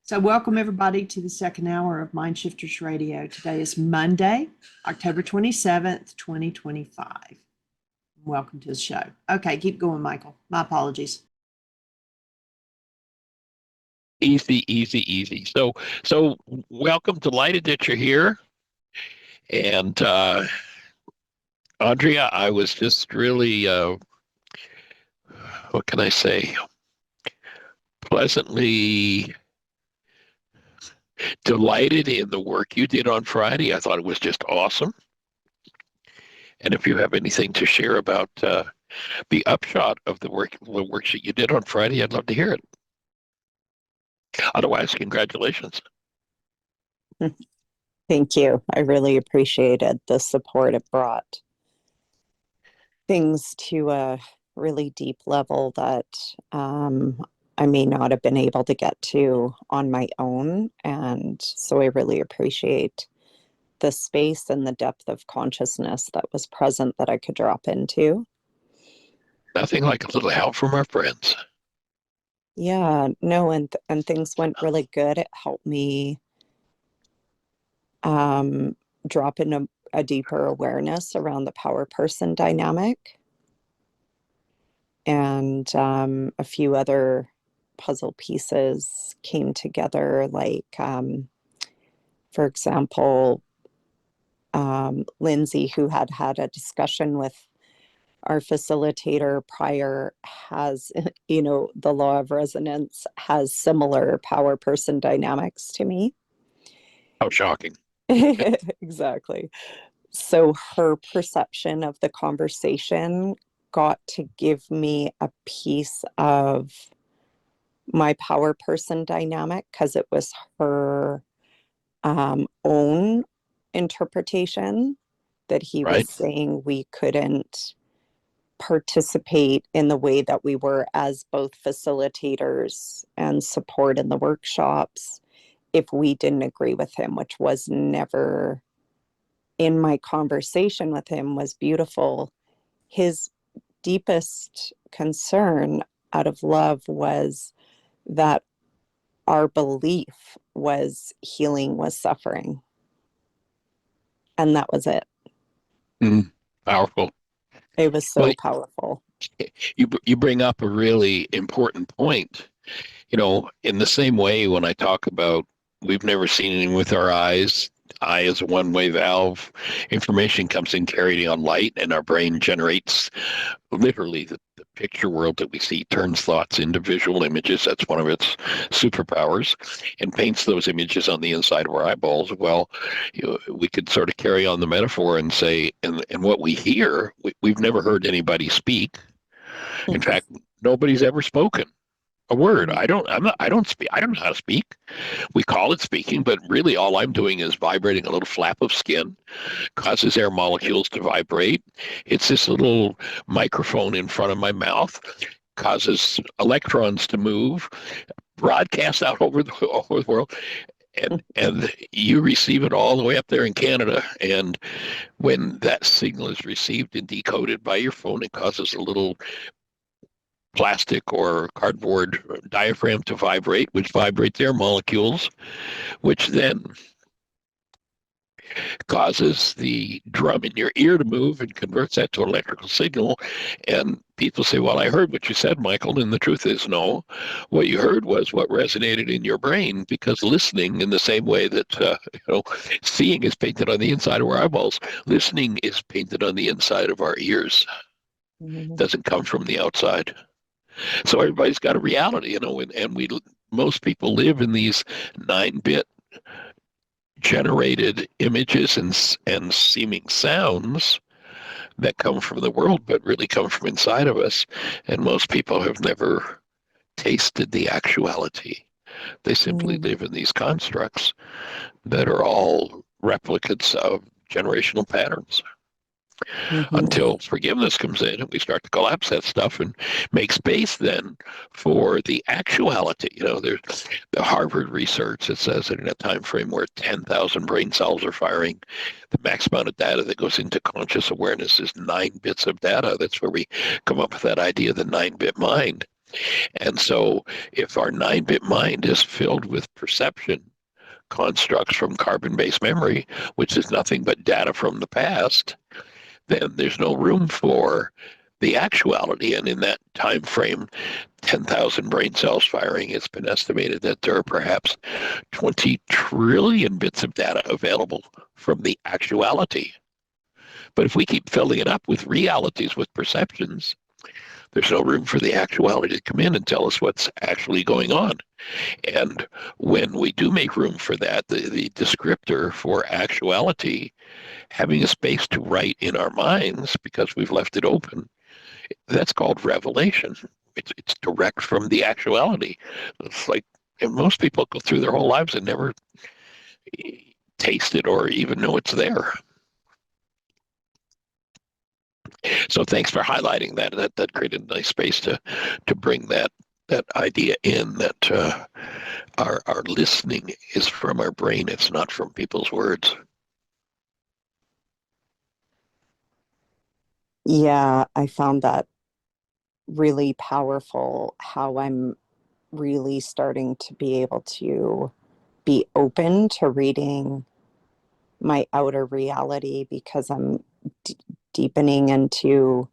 So, welcome everybody to the second hour of Mind Shifters Radio. Today is Monday, October 27th, 2025. Welcome to the show. Okay, keep going, Michael. My apologies. Easy. So welcome, delighted that you're here. And Andrea, I was just really, what can I say, pleasantly delighted in the work you did on Friday. I thought it was just awesome. And if you have anything to share about the upshot of the worksheet you did on Friday, I'd love to hear it. Otherwise, congratulations. Thank you. I really appreciated the support it brought things to a really deep level that I may not have been able to get to on my own. And so I really appreciate the space and the depth of consciousness that was present that I could drop into. Nothing like a little help from our friends. Yeah, no, and things went really good. It helped me drop in a deeper awareness around the power person dynamic. And a few other puzzle pieces came together, like, for example, Lindsay, who had a discussion with our facilitator prior, has, the law of resonance has similar power person dynamics to me. How shocking. Exactly. So her perception of the conversation got to give me a piece of my power person dynamic because it was her own interpretation that he Right. was saying we couldn't participate in the way that we were as both facilitators and support in the workshops if we didn't agree with him, which was never in my conversation with him. Was beautiful. His deepest concern out of love was that our belief was healing was suffering. And that was it. Powerful. It was so powerful. You bring up a really important point. In the same way when I talk about we've never seen anything with our eyes, eye is a one-way valve. Information comes in carried on light, and our brain generates literally the picture world that we see, turns thoughts into visual images. That's one of its superpowers, and paints those images on the inside of our eyeballs. Well, we could sort of carry on the metaphor and say, and what we hear, we've never heard anybody speak. In fact, nobody's ever spoken a word. I don't speak. I don't know how to speak. We call it speaking, but really all I'm doing is vibrating a little flap of skin, causes air molecules to vibrate. It's this little microphone in front of my mouth, causes electrons to move, broadcast out over the world. And you receive it all the way up there in Canada. And when that signal is received and decoded by your phone, it causes a little plastic or cardboard diaphragm to vibrate, which vibrates air molecules, which then causes the drum in your ear to move and converts that to an electrical signal. And people say, well, I heard what you said, Michael. And the truth is, no, what you heard was what resonated in your brain, because listening, in the same way that, seeing is painted on the inside of our eyeballs, listening is painted on the inside of our ears. It doesn't come from the outside. So everybody's got a reality, and most people live in these 9-bit generated images and seeming sounds that come from the world, but really come from inside of us. And most people have never tasted the actuality. They simply live in these constructs that are all replicates of generational patterns. Until forgiveness comes in and we start to collapse that stuff and make space then for the actuality. There's the Harvard research that says that in a time frame where 10,000 brain cells are firing, the max amount of data that goes into conscious awareness is 9 bits of data. That's where we come up with that idea of the 9-bit mind. And so if our 9-bit mind is filled with perception constructs from carbon-based memory, which is nothing but data from the past, then there's no room for the actuality. And in that time frame, 10,000 brain cells firing, it's been estimated that there are perhaps 20 trillion bits of data available from the actuality. But if we keep filling it up with realities, with perceptions, there's no room for the actuality to come in and tell us what's actually going on. And when we do make room for that, the descriptor for actuality, having a space to write in our minds because we've left it open, that's called revelation. It's direct from the actuality. It's like, and most people go through their whole lives and never taste it or even know it's there. So thanks for highlighting that. That created a nice space to bring that idea in, that our listening is from our brain. It's not from people's words. Yeah, I found that really powerful, how I'm really starting to be able to be open to reading my outer reality, because I'm deepening into,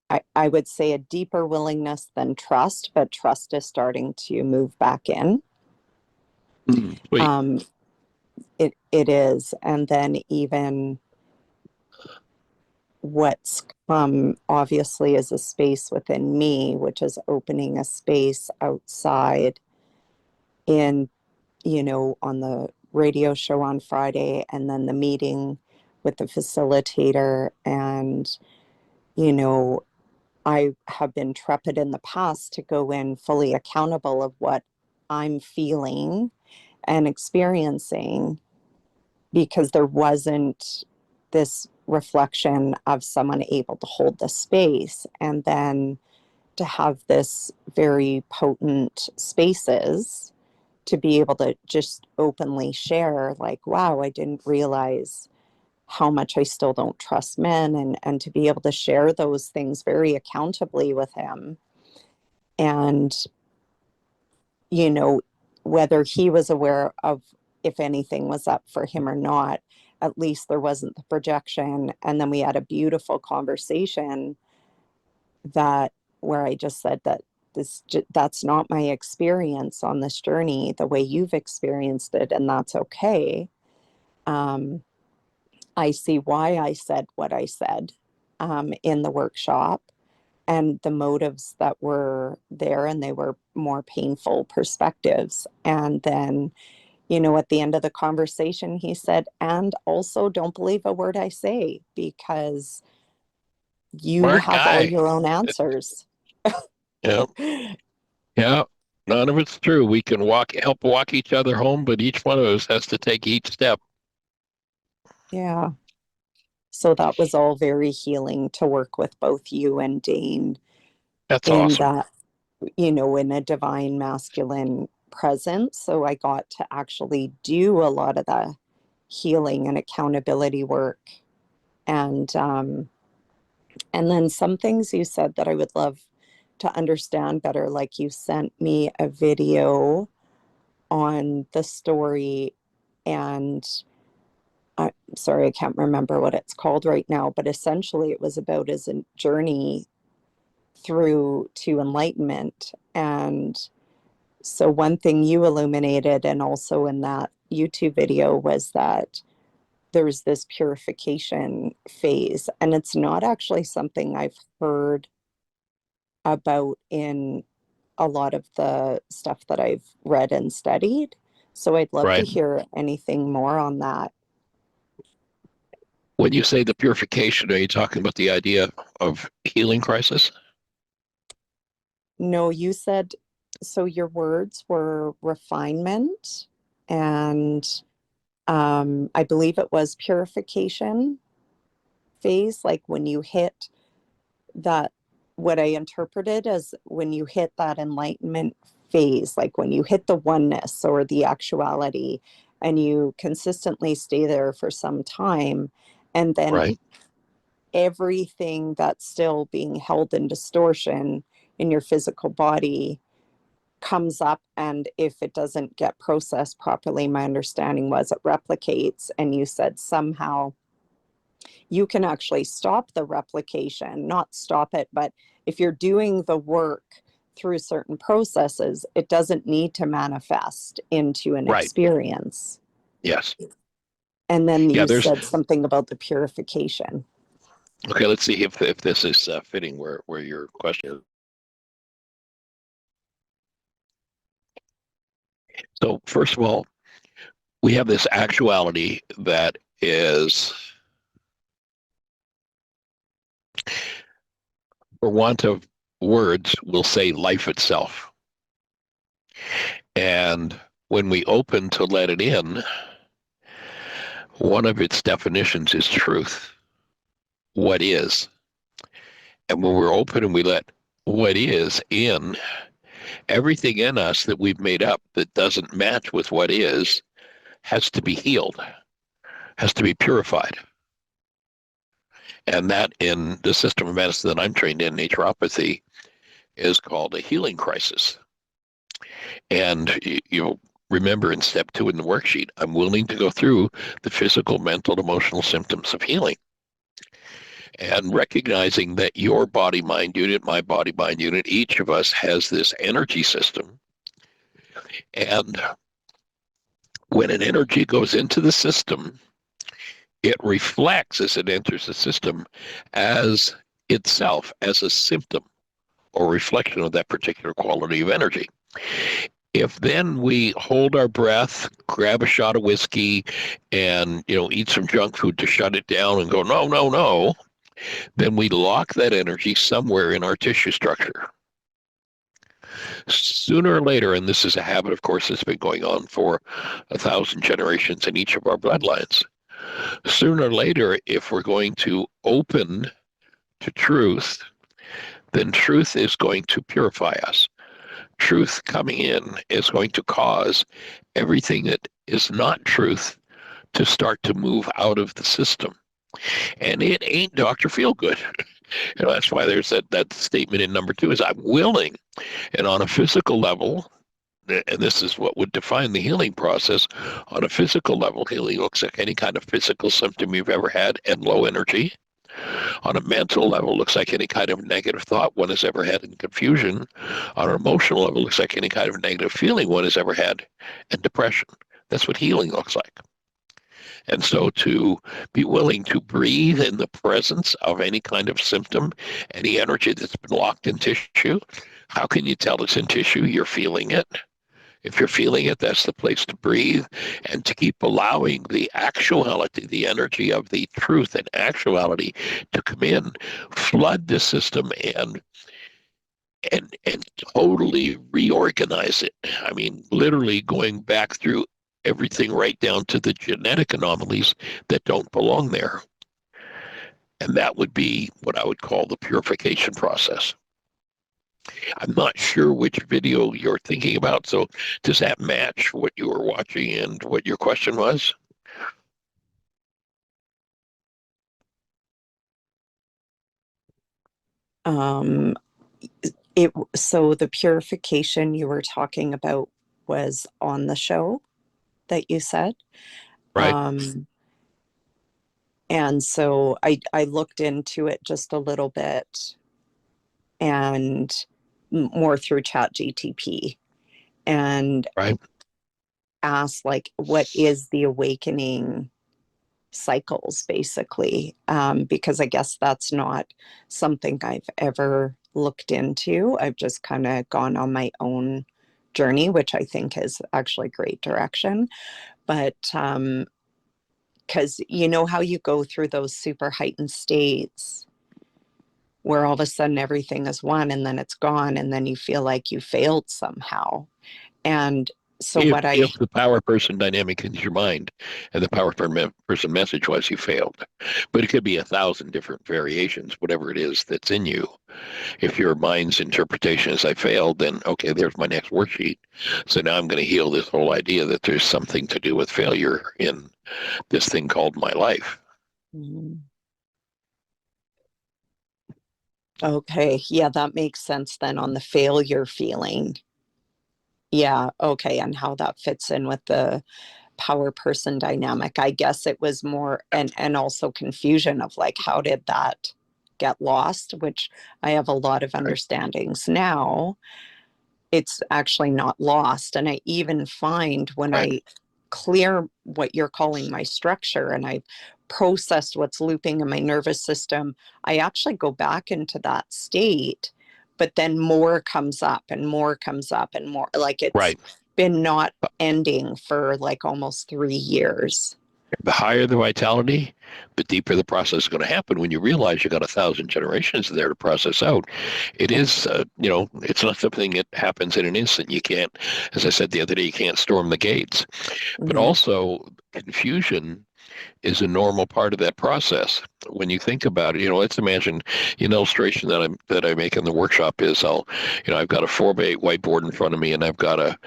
I would say, a deeper willingness than trust, but trust is starting to move back in. Wait. It is. And then even what's come obviously is a space within me, which is opening a space outside in, on the radio show on Friday, and then the meeting with the facilitator. And, I have been trepid in the past to go in fully accountable of what I'm feeling and experiencing, because there wasn't this reflection of someone able to hold the space. And then to have this very potent spaces to be able to just openly share, like, wow, I didn't realize how much I still don't trust men, and to be able to share those things very accountably with him. And, whether he was aware of if anything was up for him or not, at least there wasn't the projection. And then we had a beautiful conversation that, where I just said that that's not my experience on this journey the way you've experienced it, and that's okay. I see why I said what I said in the workshop, and the motives that were there, and they were more painful perspectives. And then, at the end of the conversation, he said, and also don't believe a word I say, because you Smart have all guy. your own answers. Yeah. Yeah. None of it's true. We can help walk each other home, but each one of us has to take each step. Yeah. So that was all very healing to work with both you and Dane That's in awesome. that, in a divine masculine presence. So I got to actually do a lot of the healing and accountability work. And then some things you said that I would love to understand better, like you sent me a video on the story, and I'm sorry, I can't remember what it's called right now, but essentially it was about his journey through to enlightenment. And so one thing you illuminated, and also in that YouTube video, was that there's this purification phase, and it's not actually something I've heard about in a lot of the stuff that I've read and studied. So I'd love to Right. hear anything more on that. When you say the purification, are you talking about the idea of healing crisis? No, you said, so your words were refinement, and I believe it was purification phase, like when you hit that, what I interpreted as when you hit that enlightenment phase, like when you hit the oneness or the actuality, and you consistently stay there for some time, and then Right. everything that's still being held in distortion in your physical body comes up, and if it doesn't get processed properly, my understanding was it replicates. And you said somehow you can actually stop the replication, not stop it, but if you're doing the work through certain processes, it doesn't need to manifest into an Right. experience. Yes. And then Yeah, you there's said something about the purification. okay, let's see if this is fitting where your question is. So first of all, we have this actuality that is, for want of words, we'll say life itself. And when we open to let it in, one of its definitions is truth. What is? And when we're open and we let what is in, everything in us that we've made up that doesn't match with what is has to be healed, has to be purified. And that, in the system of medicine that I'm trained in, naturopathy, is called a healing crisis. And you'll remember in step 2 in the worksheet, I'm willing to go through the physical, mental, emotional symptoms of healing. And recognizing that your body mind unit, my body mind unit, each of us has this energy system. And when an energy goes into the system, it reflects as it enters the system as itself, as a symptom or reflection of that particular quality of energy. If then we hold our breath, grab a shot of whiskey, and eat some junk food to shut it down and go, no, no, no, then we lock that energy somewhere in our tissue structure. Sooner or later, and this is a habit, of course, that's been going on for 1,000 generations in each of our bloodlines. Sooner or later, if we're going to open to truth, then truth is going to purify us. Truth coming in is going to cause everything that is not truth to start to move out of the system. And it ain't Dr. Feelgood. That's why there's that statement in number 2 is I'm willing. And on a physical level, and this is what would define the healing process, on a physical level, healing looks like any kind of physical symptom you've ever had and low energy. On a mental level, looks like any kind of negative thought one has ever had and confusion. On an emotional level, looks like any kind of negative feeling one has ever had and depression. That's what healing looks like. And so to be willing to breathe in the presence of any kind of symptom, any energy that's been locked in tissue, how can you tell it's in tissue? You're feeling it. If you're feeling it, that's the place to breathe and to keep allowing the actuality, the energy of the truth and actuality to come in, flood the system and totally reorganize it. I mean, literally going back through everything right down to the genetic anomalies that don't belong there. And that would be what I would call the purification process. I'm not sure which video you're thinking about. So does that match what you were watching and what your question was? So the purification you were talking about was on the show that you said. Right. And so I looked into it just a little bit, and more through ChatGTP, and Right. asked, like, what is the awakening cycles, basically, because I guess that's not something I've ever looked into. I've just kind of gone on my own journey, which I think is actually great direction. But because you know how you go through those super heightened states where all of a sudden everything is one and then it's gone, and then you feel like you failed somehow. And so If the power person dynamic is your mind and the power person message was you failed, but it could be 1,000 different variations, whatever it is that's in you. If your mind's interpretation is I failed, then okay, there's my next worksheet. So now I'm going to heal this whole idea that there's something to do with failure in this thing called my life. Mhm. Okay. Yeah, that makes sense then on the failure feeling. Yeah. Okay. And how that fits in with the power person dynamic. I guess it was more, and also confusion of like, how did that get lost? Which I have a lot of Right. understandings now. It's actually not lost. And I even find when Right. I clear what you're calling my structure and I processed what's looping in my nervous system, I actually go back into that state, but then more comes up and more comes up and more. Like it's Right. been not ending for like almost 3 years. The higher the vitality, the deeper the process is going to happen. When you realize you got 1,000 generations there to process out, it is, it's not something that happens in an instant. You can't, as I said the other day, you can't storm the gates. But Mhm. also, confusion is a normal part of that process. When you think about it, let's imagine an illustration that I make in the workshop is I've got a 4x8 whiteboard in front of me, and I've got a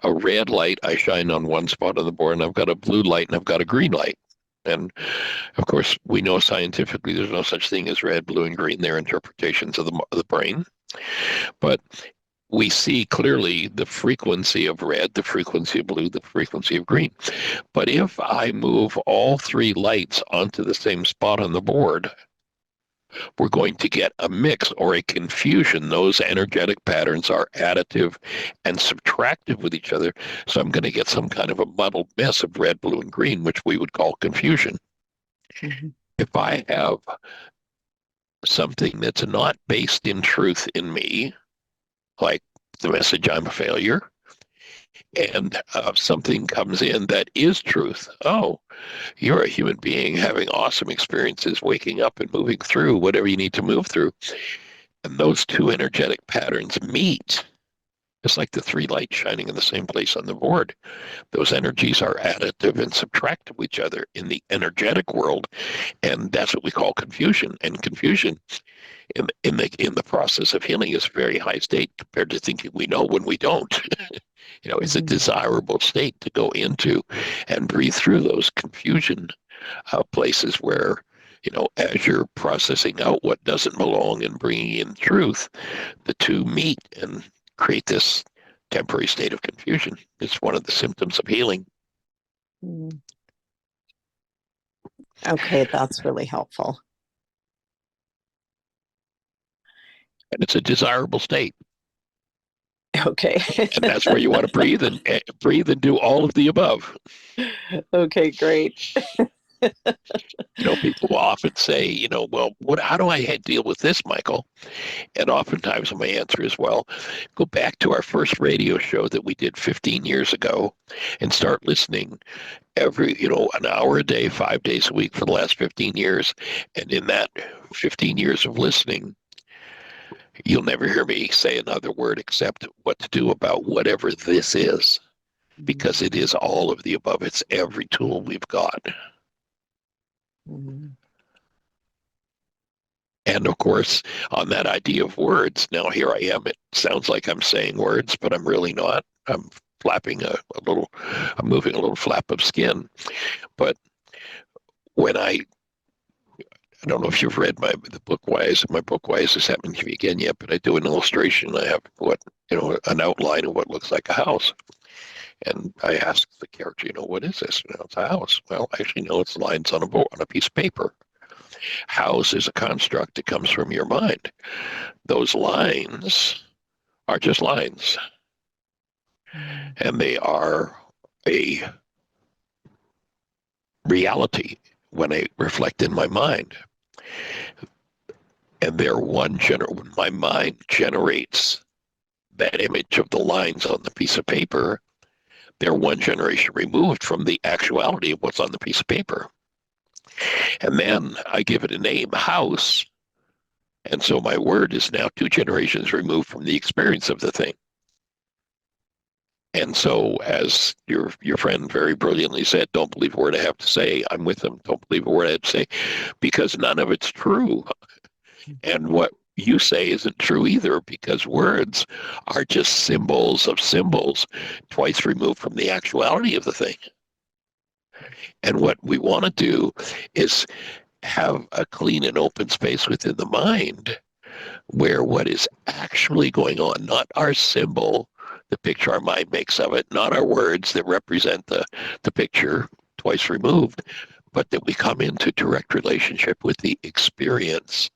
red light I shine on one spot on the board, and I've got a blue light, and I've got a green light. And of course, we know scientifically there's no such thing as red, blue, and green. They're interpretations of the brain. But we see clearly the frequency of red, the frequency of blue, the frequency of green. But if I move all three lights onto the same spot on the board, we're going to get a mix or a confusion. Those energetic patterns are additive and subtractive with each other. So I'm going to get some kind of a muddled mess of red, blue, and green, which we would call confusion. Mhm. If I have something that's not based in truth in me, like the message I'm a failure, and something comes in that is truth. Oh, you're a human being having awesome experiences, waking up and moving through whatever you need to move through. And those two energetic patterns meet. It's like the three lights shining in the same place on the board. Those energies are additive and subtractive to each other in the energetic world, and that's what we call confusion. And confusion in the process of healing is a very high state compared to thinking we know when we don't. It's a Mhm. desirable state to go into and breathe through those confusion places where, as you're processing out what doesn't belong and bringing in truth, the two meet and create this temporary state of confusion. It's one of the symptoms of healing. Mhm. Okay, that's really helpful. And it's a desirable state. Okay. And that's where you want to breathe and breathe and do all of the above. Okay, great. People will often say, well, how do I deal with this, Michael? And oftentimes my answer is, well, go back to our first radio show that we did 15 years ago and start listening every, an hour a day, 5 days a week for the last 15 years. And in that 15 years of listening, you'll never hear me say another word except what to do about whatever this is, because it is all of the above. It's every tool we've got. Mhm. And of course, on that idea of words, now here I am. It sounds like I'm saying words, but I'm really not. I'm flapping I'm moving a little flap of skin. But when I don't know if you've read the book Wise. My book Wise has happened to me again yet, but I do an illustration. I have an outline of what looks like a house. And I ask the character, what is this? It's a house. Well, actually, no, it's lines on a piece of paper. House is a construct that comes from your mind. Those lines are just lines, and they are a reality when I reflect in my mind. And when my mind generates that image of the lines on the piece of paper, they're one generation removed from the actuality of what's on the piece of paper. And then I give it a name, house. And so my word is now 2 generations removed from the experience of the thing. And so, as your friend very brilliantly said, don't believe a word I have to say. I'm with them. Don't believe a word I have to say, because none of it's true. And what you say isn't true either, because words are just symbols of symbols, twice removed from the actuality of the thing. And what we want to do is have a clean and open space within the mind where what is actually going on, not our symbol, the picture our mind makes of it, not our words that represent the picture twice removed, but that we come into direct relationship with the experience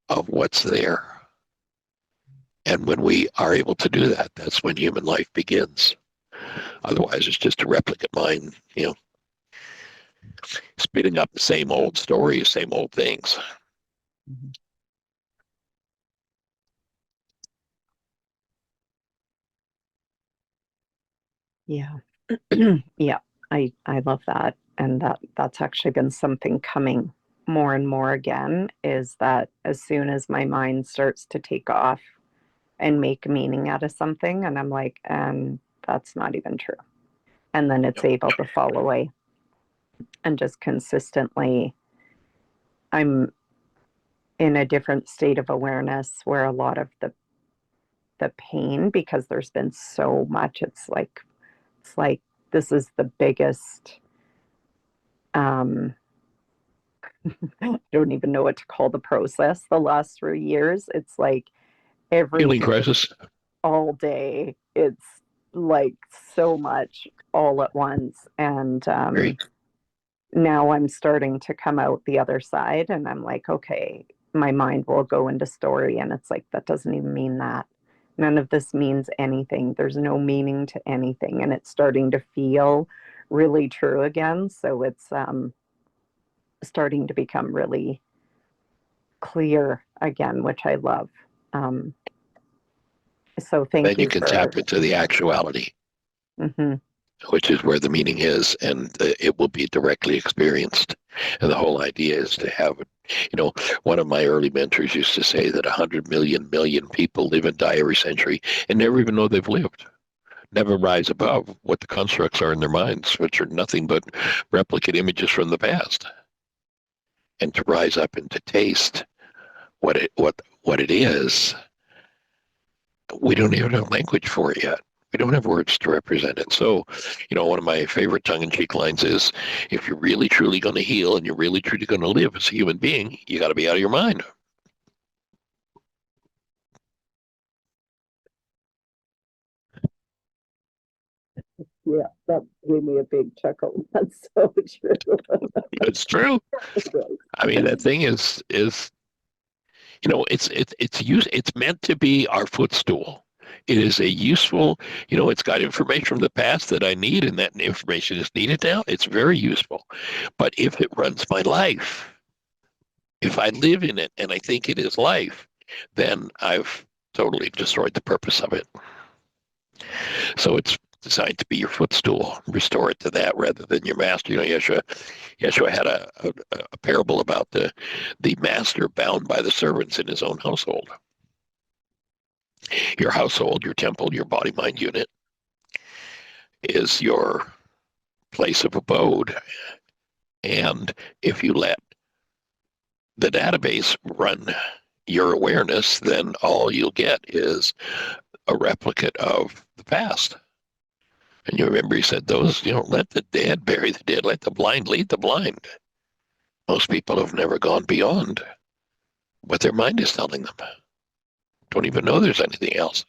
of what's there. And when we are able to do that, that's when human life begins. Otherwise, it's just a replicate mind, spitting up the same old stories, same old things. Yeah. Yeah, I love that. And that's actually been something coming more and more again, is that as soon as my mind starts to take off and make meaning out of something, and I'm like, and that's not even true. And then it's able to fall away. And just consistently, I'm in a different state of awareness where a lot of the pain, because there's been so much, it's like this is the biggest, um I don't even know what to call the process the last 3 years. It's like every Healing day, crisis. all day. It's like so much all at once. And Great. now I'm starting to come out the other side, and I'm like, okay, my mind will go into story, and it's like, that doesn't even mean that. None of this means anything. There's no meaning to anything. And it's starting to feel really true again. So it's starting to become really clear again, which I love. Um, so Then thank you you can for. tap into the actuality, Mhm. which is where the meaning is, and it will be directly experienced. And the whole idea is to have, one of my early mentors used to say that 100 million people live and die every century and never even know they've lived, never rise above what the constructs are in their minds, which are nothing but replicate images from the past. And to rise up and to taste what it is, we don't even have language for it yet. We don't have words to represent it. So, one of my favorite tongue-in-cheek lines is, if you're really truly going to heal and you're really truly going to live as a human being, you got to be out of your mind. Yeah, that gave me a big chuckle. That's so true. It's true. I mean, that thing is it's meant to be our footstool. It is a useful, it's got information from the past that I need, and that information is needed now. It's very useful. But if it runs my life, if I live in it and I think it is life, then I've totally destroyed the purpose of it. So it's designed to be your footstool. Restore it to that rather than your master. Yeshua had a parable about the master bound by the servants in his own household. Your household, your temple, your body mind unit is your place of abode. And if you let the database run your awareness, then all you'll get is a replicate of the past. And you remember he said those, let the dead bury the dead, let the blind lead the blind. Most people have never gone beyond what their mind is telling them. Don't even know there's anything else.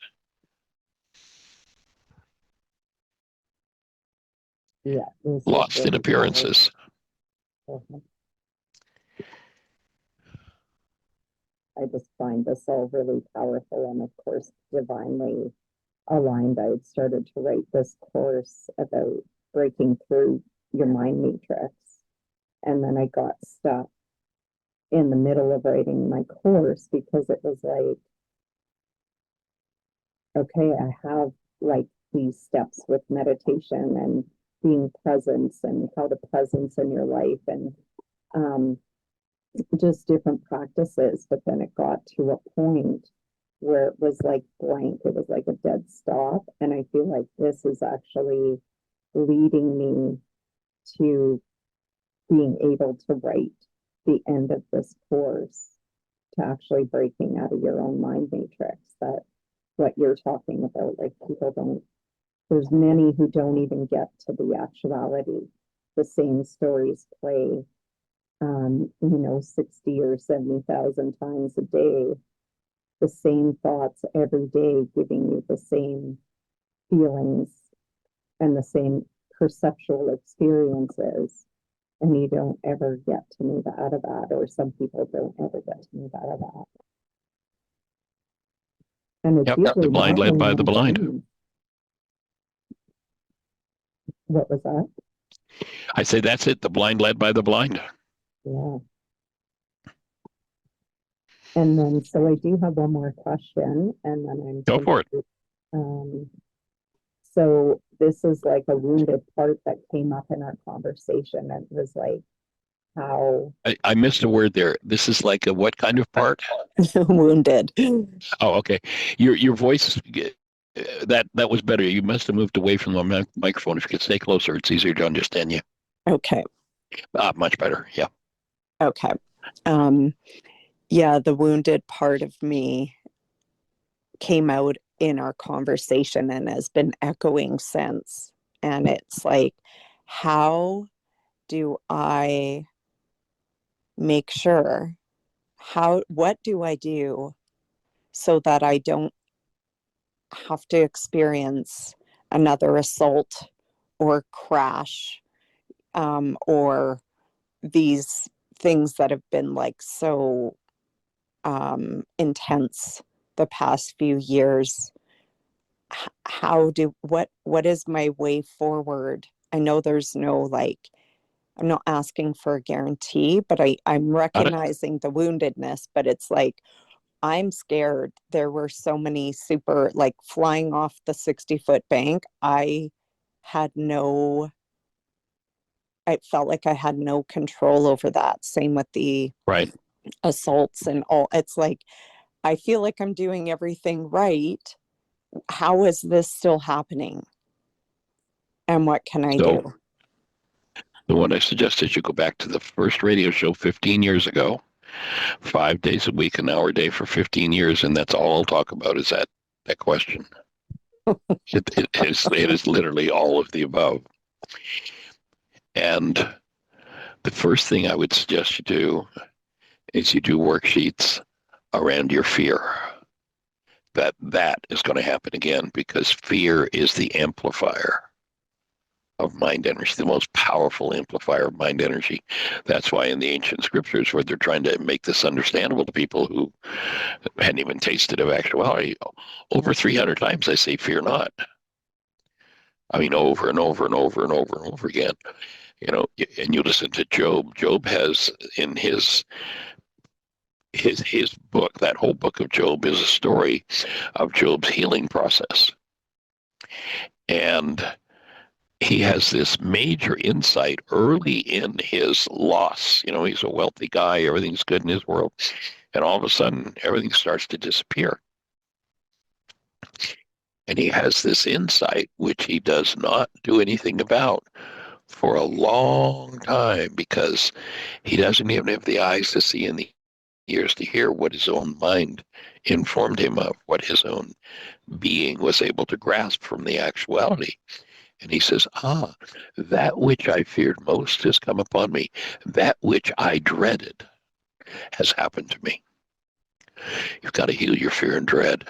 Yeah, Lost in appearances. I just find this all really powerful and, of course, divinely aligned. I had started to write this course about breaking through your mind matrix. And then I got stuck in the middle of writing my course because it was like, okay, I have like these steps with meditation and being present and how to presence in your life and just different practices. But then it got to a point where it was like blank. It was like a dead stop. And I feel like this is actually leading me to being able to write the end of this course, to actually breaking out of your own mind matrix. That what you're talking about, like people don't, there's many who don't even get to the actuality. The same stories play 60 or 70,000 times a day, the same thoughts every day, giving you the same feelings and the same perceptual experiences, and you don't ever get to move out of that, or some people don't ever get to move out of that. And it's Yep. usually The blind not led when by the one blind. changes. What was that? I say that's it. The blind led by the blind. Yeah. And then, so I do have one more question, and then I'm Go for it. So this is like a wounded part that came up in our conversation. And it was like how I missed a word there. This is like a what kind of part? wounded. Oh, okay. Your voice that was better. You must have moved away from the microphone. If you could stay closer, it's easier to understand you. Okay. Much better. Yeah. Okay. Yeah, the wounded part of me came out in our conversation and has been echoing since. And it's like, how do I make sure, what do I do so that I don't have to experience another assault or crash, or these things that have been like so intense the past few years? What is my way forward? I know there's no, like, I'm not asking for a guarantee, but I'm Got it. recognizing the woundedness, but it's like, I'm scared. There were so many super, like, flying off the 60-foot bank. I felt like I had no control over that. Same with the Right. assaults and all. It's like, I feel like I'm doing everything right. How is this still happening? And what can I So do? the one I suggest is you go back to the first radio show 15 years ago, 5 days a week, an hour a day for 15 years, and that's all I'll talk about is that question. It is literally all of the above. And the first thing I would suggest you do is you do worksheets around your fear. That is going to happen again because fear is the amplifier of mind energy, the most powerful amplifier of mind energy. That's why in the ancient scriptures, where they're trying to make this understandable to people who hadn't even tasted of actuality, over 300 times I say, fear not. I mean, over and over and over and over and over again. And you listen to Job. Job has in his book, that whole book of Job is a story of Job's healing process. And he has this major insight early in his loss. He's a wealthy guy, everything's good in his world. And all of a sudden, everything starts to disappear. And he has this insight, which he does not do anything about for a long time because he doesn't even have the eyes to see and the ears to hear what his own mind informed him of, what his own being was able to grasp from the actuality. And he says, that which I feared most has come upon me. That which I dreaded has happened to me. You've got to heal your fear and dread.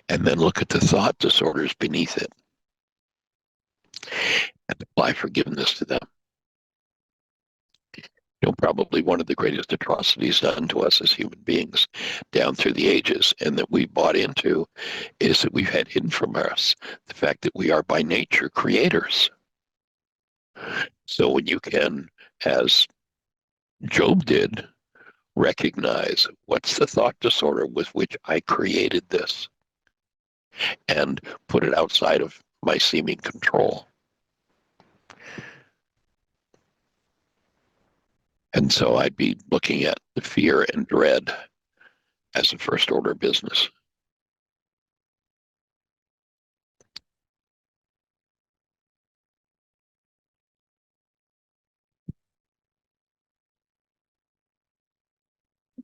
And then look at the thought disorders beneath it and apply forgiveness to them. Probably one of the greatest atrocities done to us as human beings down through the ages and that we bought into is that we've had hidden from us the fact that we are by nature creators. So when you can, as Job did, recognize what's the thought disorder with which I created this and put it outside of my seeming control. And so I'd be looking at the fear and dread as a first order business.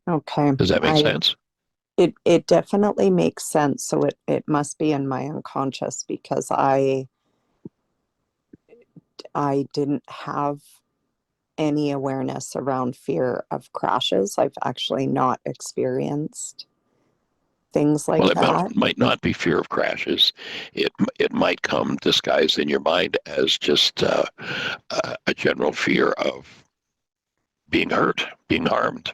Okay. Does that make sense? It definitely makes sense. So it must be in my unconscious because I didn't have any awareness around fear of crashes. I've actually not experienced things like Well, it that. might not be fear of crashes. It might come disguised in your mind as just a general fear of being hurt, being harmed.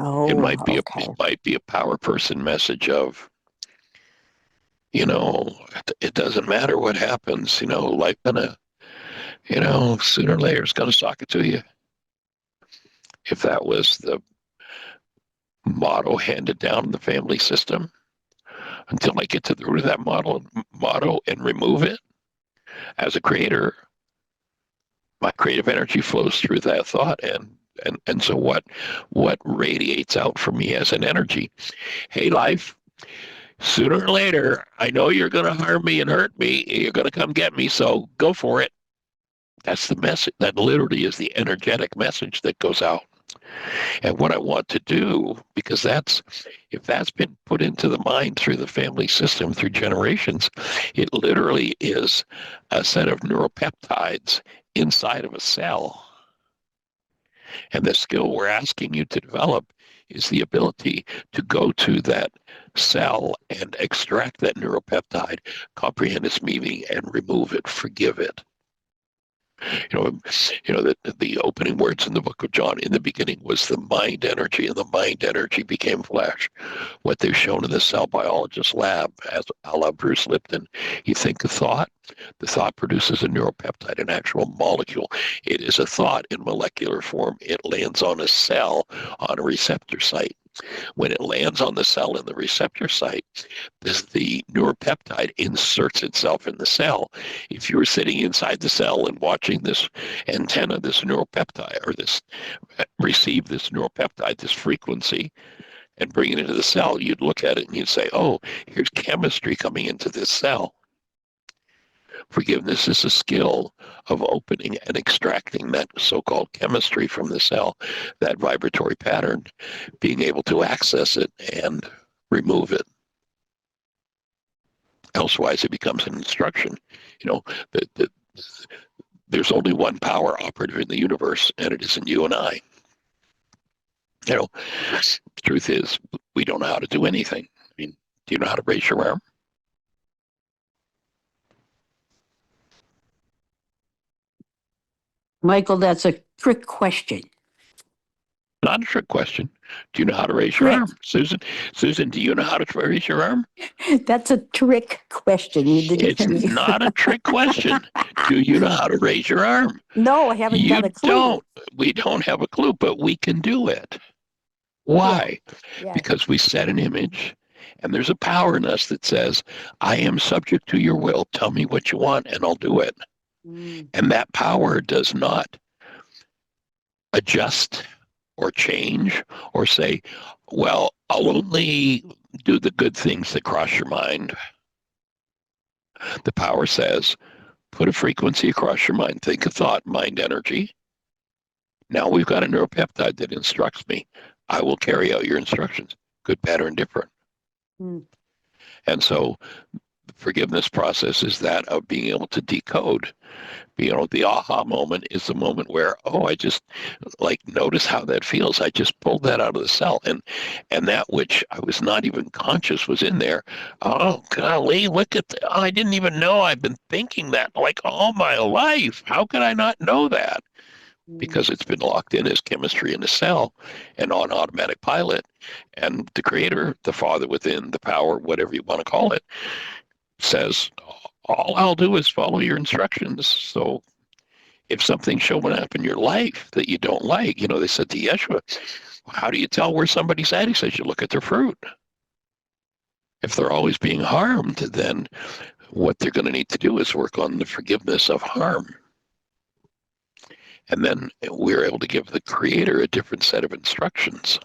Oh, okay. It might be a power person message of, it doesn't matter what happens. Life gonna, sooner or later it's gonna sock it to you. If that was the motto handed down in the family system, until I get to the root of that motto and remove it, as a creator, my creative energy flows through that thought, and so what radiates out from me as an energy. Hey, life, sooner or later, I know you're going to harm me and hurt me. You're going to come get me, so go for it. That's the message. That literally is the energetic message that goes out. And what I want to do, because if that's been put into the mind through the family system through generations, it literally is a set of neuropeptides inside of a cell. And the skill we're asking you to develop is the ability to go to that cell and extract that neuropeptide, comprehend its meaning, and remove it, forgive it. The opening words in the book of John, in the beginning was the mind energy, and the mind energy became flesh. What they've shown in the cell biologist lab, as a la Bruce Lipton, you think a thought, the thought produces a neuropeptide, an actual molecule. It is a thought in molecular form. It lands on a cell on a receptor site. When it lands on the cell in the receptor site, the neuropeptide inserts itself in the cell. If you were sitting inside the cell and watching this antenna, this neuropeptide, or receive this neuropeptide, this frequency, and bring it into the cell, you'd look at it and you'd say, oh, here's chemistry coming into this cell. Forgiveness is a skill of opening and extracting that so-called chemistry from the cell, that vibratory pattern, being able to access it and remove it. Elsewise, it becomes an instruction. There's only one power operative in the universe, and it isn't you and I. The truth is, we don't know how to do anything. I mean, do you know how to raise your arm? Michael, that's a trick question. Not a trick question. Do you know how to raise Trick. your arm? Susan, do you know how to raise your arm? That's a trick question. You didn't It's hear me. not a trick question. Do you know how to raise your arm? No, I haven't You got a clue. don't. We don't have a clue, but we can do it. Why? Yeah. Because we set an image, and there's a power in us that says, I am subject to your will. Tell me what you want, and I'll do it. And that power does not adjust or change or say, well, I'll only do the good things that cross your mind. The power says, put a frequency across your mind. Think a thought, mind energy. Now we've got a neuropeptide that instructs me. I will carry out your instructions, good, bad, or indifferent. And so the forgiveness process is that of being able to decode. The aha moment is the moment where, I just notice how that feels. I just pulled that out of the cell, and that which I was not even conscious was in there. Oh, golly, look at that. I didn't even know I've been thinking that all my life. How could I not know that? Because it's been locked in as chemistry in a cell and on automatic pilot. And the creator, the father within, the power, whatever you want to call it, says, all I'll do is follow your instructions. So if something's showing up in your life that you don't like, they said to Yeshua, how do you tell where somebody's at? He says, you look at their fruit. If they're always being harmed, then what they're going to need to do is work on the forgiveness of harm. And then we're able to give the creator a different set of instructions.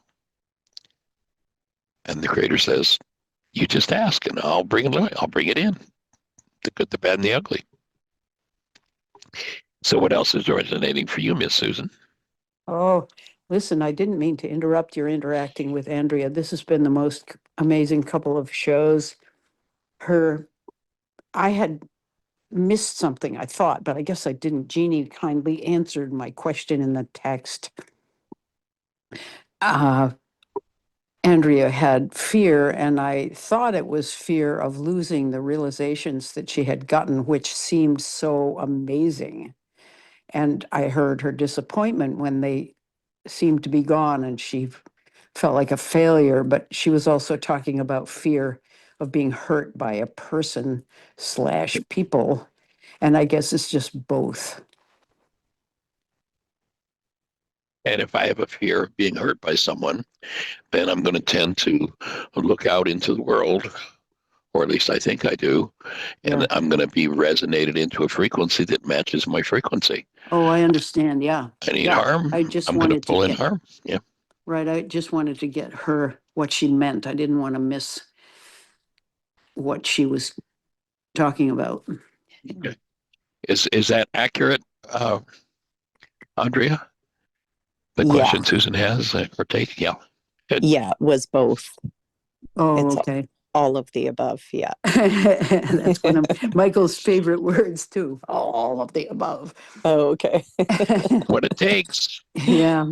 And the creator says, you just ask and I'll bring it in. The good, the bad, and the ugly. So what else is resonating for you, Miss Susan? Oh, listen, I didn't mean to interrupt your interacting with Andrea. This has been the most amazing couple of shows. I had missed something, I thought, but I guess I didn't. Jeannie kindly answered my question in the text. Andrea had fear, and I thought it was fear of losing the realizations that she had gotten, which seemed so amazing. And I heard her disappointment when they seemed to be gone, and she felt like a failure. But she was also talking about fear of being hurt by a person slash people. And I guess it's just both. And if I have a fear of being hurt by someone, then I'm going to tend to look out into the world, or at least I think I do, and Yeah. I'm going to be resonated into a frequency that matches my frequency. Oh, I understand. Yeah. I need Yeah. harm. I just I'm going to wanted to pull in get, harm. Yeah. right. I just wanted to get her what she meant. I didn't want to miss what she was talking about. Okay. Is that accurate, Andrea? The Yeah. question Susan has or take? Yeah. Good. Yeah, it was both. Oh, It's okay. all of the above. Yeah. That's one of Michael's favorite words too. All of the above. Oh, okay. What it takes. Yeah.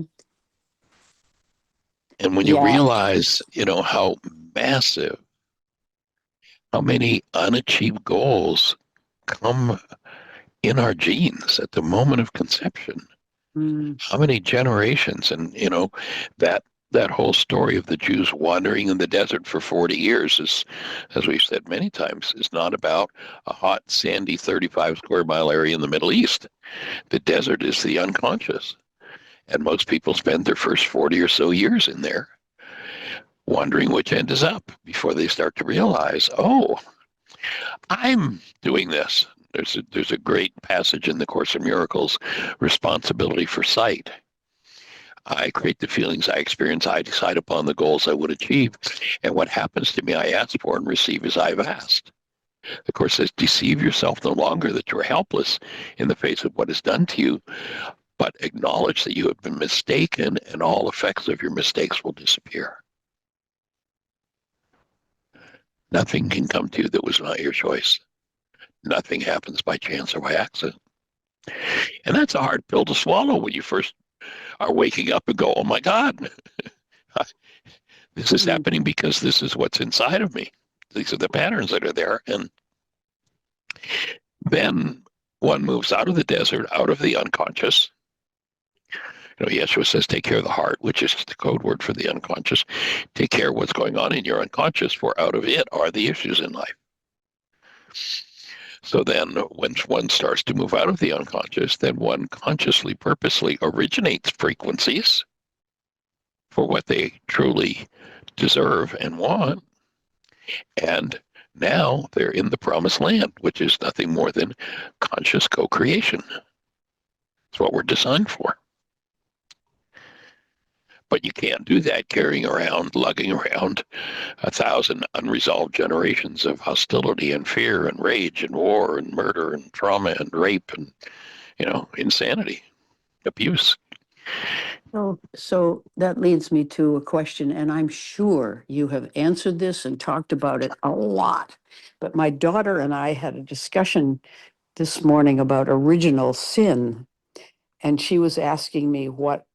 And when you Yeah. realize, how massive, how many unachieved goals come in our genes at the moment of conception. Mm. How many generations? And that whole story of the Jews wandering in the desert for 40 years is, as we've said many times, is not about a hot, sandy 35 square mile area in the Middle East. The desert is the unconscious. And most people spend their first 40 or so years in there, wondering which end is up before they start to realize, oh, I'm doing this. There's a great passage in the Course in Miracles, responsibility for sight. I create the feelings I experience. I decide upon the goals I would achieve. And what happens to me, I ask for and receive as I've asked. The Course says, deceive yourself no longer that you're helpless in the face of what is done to you, but acknowledge that you have been mistaken and all effects of your mistakes will disappear. Nothing can come to you that was not your choice. Nothing happens by chance or by accident. And that's a hard pill to swallow when you first are waking up and go, oh my God, this is happening because this is what's inside of me. These are the patterns that are there. And then one moves out of the desert, out of the unconscious. Yeshua says, take care of the heart, which is the code word for the unconscious. Take care of what's going on in your unconscious, for out of it are the issues in life. So then when one starts to move out of the unconscious, then one consciously, purposely originates frequencies for what they truly deserve and want. And now they're in the promised land, which is nothing more than conscious co-creation. It's what we're designed for. But you can't do that carrying around, lugging around 1,000 unresolved generations of hostility and fear and rage and war and murder and trauma and rape and, insanity, abuse. So that leads me to a question, and I'm sure you have answered this and talked about it a lot. But my daughter and I had a discussion this morning about original sin, and she was asking me what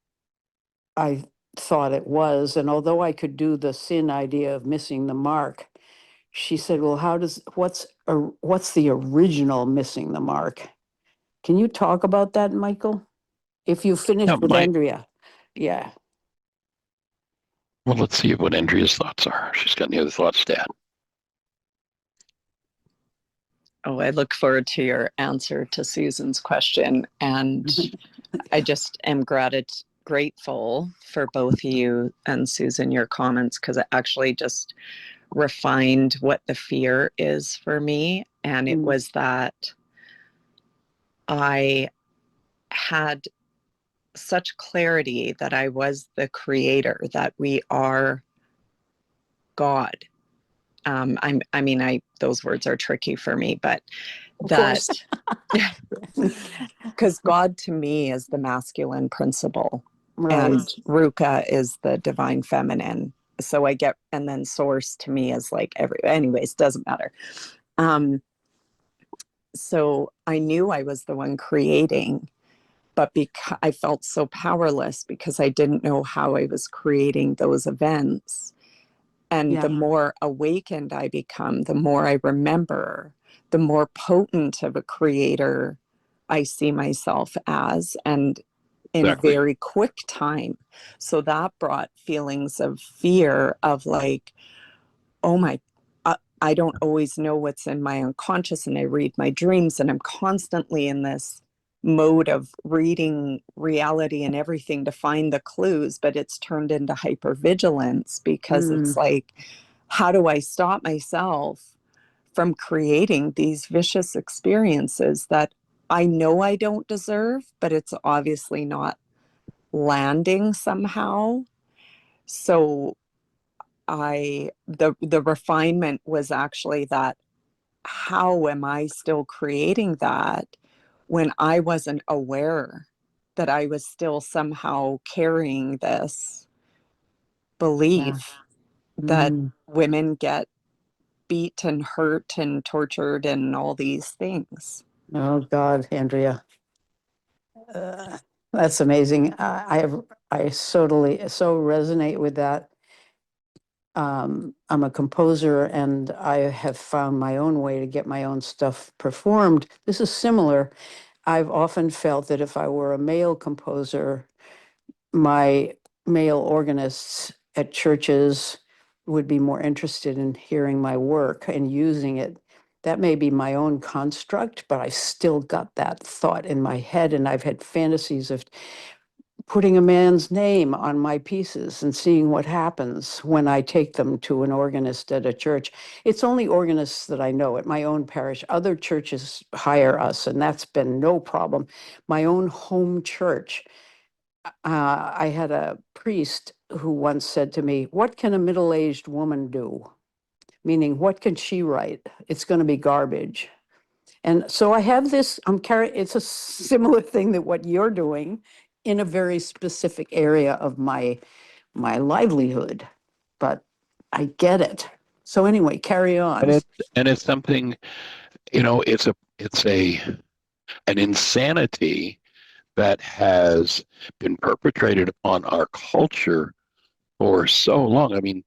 I thought it was. And although I could do the sin idea of missing the mark, she said, well, what's the original missing the mark? Can you talk about that, Michael? If you finished with Andrea. Yeah. Well, let's see what Andrea's thoughts are. She's got any other thoughts to add? Oh, I look forward to your answer to Susan's question. And I just am grateful for both you and Susan, your comments, because it actually just refined what the fear is for me. And it was that I had such clarity that I was the creator, that we are God. Those words are tricky for me, but that because God to me is the masculine principle, Right. and Ruka is the divine feminine. So and then source to me is like anyways, doesn't matter. So I knew I was the one creating, but I felt so powerless because I didn't know how I was creating those events. And the Yeah. more awakened I become, the more I remember, the more potent of a creator I see myself as, and in a Exactly. very quick time. So that brought feelings of fear of like, oh my, I don't always know what's in my unconscious, and I read my dreams, and I'm constantly in this mode of reading reality and everything to find the clues, but it's turned into hypervigilance because it's Mm, like, how do I stop myself from creating these vicious experiences that I know I don't deserve, but it's obviously not landing somehow. So the refinement was actually that, how am I still creating that when I wasn't aware that I was still somehow carrying this yeah. belief that Mm. women get beat and hurt and tortured and all these things. Oh God, Andrea. Uh, that's amazing. I totally so resonate with that. I'm a composer and I have found my own way to get my own stuff performed. This is similar. I've often felt that if I were a male composer, my male organists at churches would be more interested in hearing my work and using it. That may be my own construct, but I still got that thought in my head. And I've had fantasies of putting a man's name on my pieces and seeing what happens when I take them to an organist at a church. It's only organists that I know at my own parish. Other churches hire us, and that's been no problem. My own home church, I had a priest who once said to me, "What can a middle aged woman do?" Meaning, what can she write? It's going to be garbage. And so I have this, I'm carrying, it's a similar thing that what you're doing in a very specific area of my livelihood. But I get it. So anyway, carry And on. it's something, it's a an insanity that has been perpetrated on our culture for so long. I mean,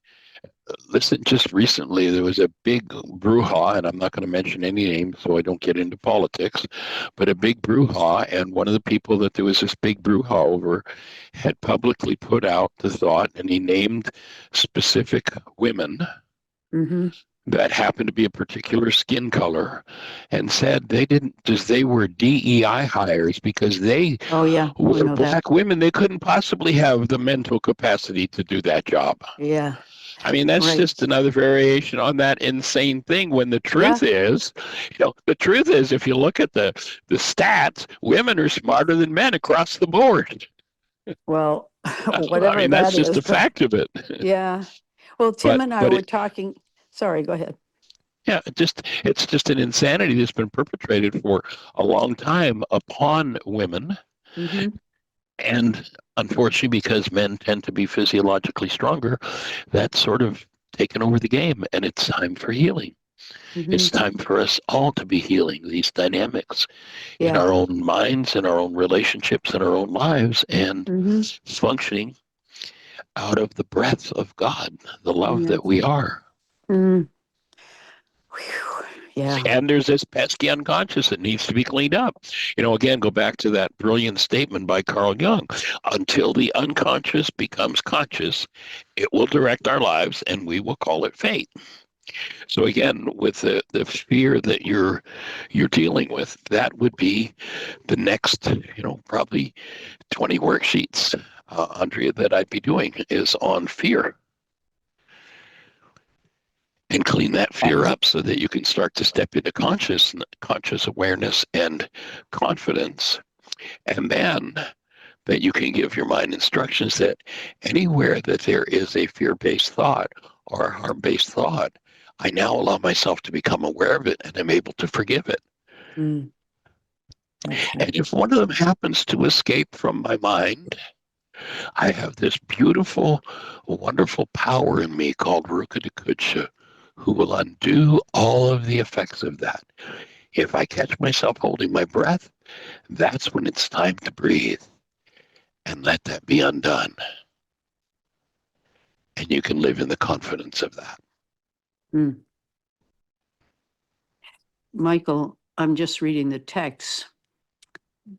listen, just recently there was a big brouhaha, and I'm not going to mention any names so I don't get into politics, but a big brouhaha, and one of the people that there was this big brouhaha over had publicly put out the thought, and he named specific women Hmm. that happened to be a particular skin color, and said they didn't, just they were DEI hires because they Oh, yeah, I were know that. black women. They couldn't possibly have the mental capacity to do that job. Yeah, I mean, that's right. just another variation on that insane thing. When the Yeah, truth is, the truth is, if you look at the stats, women are smarter than men across the board. well, I whatever mean, that's that just is. a fact of it. Yeah. Well, Tim But and I but were it talking. Sorry, go ahead. yeah, it's just an insanity that's been perpetrated for a long time upon women, Hmm. and unfortunately, because men tend to be physiologically stronger, that's sort of taken over the game, and it's time for healing. Hmm. It's time for us all to be healing these dynamics in Yeah. our own minds, in our own relationships, in our own lives, and Hmm. functioning out of the breath of God, the love Yeah. that we are. Mm. Whew. Yeah. And there's this pesky unconscious that needs to be cleaned up. Again, go back to that brilliant statement by Carl Jung. Until the unconscious becomes conscious, it will direct our lives and we will call it fate. So again, with the fear that you're dealing with, that would be the next, probably 20 worksheets, Andrea, that I'd be doing is on fear, and clean that fear up so that you can start to step into conscious awareness and confidence. And then that you can give your mind instructions that anywhere that there is a fear-based thought or a harm-based thought, I now allow myself to become aware of it and I'm able to forgive it. Mm. Okay. And if one of them happens to escape from my mind, I have this beautiful, wonderful power in me called Ruka who will undo all of the effects of that. If I catch myself holding my breath, that's when it's time to breathe and let that be undone. and you can live in the confidence of that. Michael, I'm just reading the text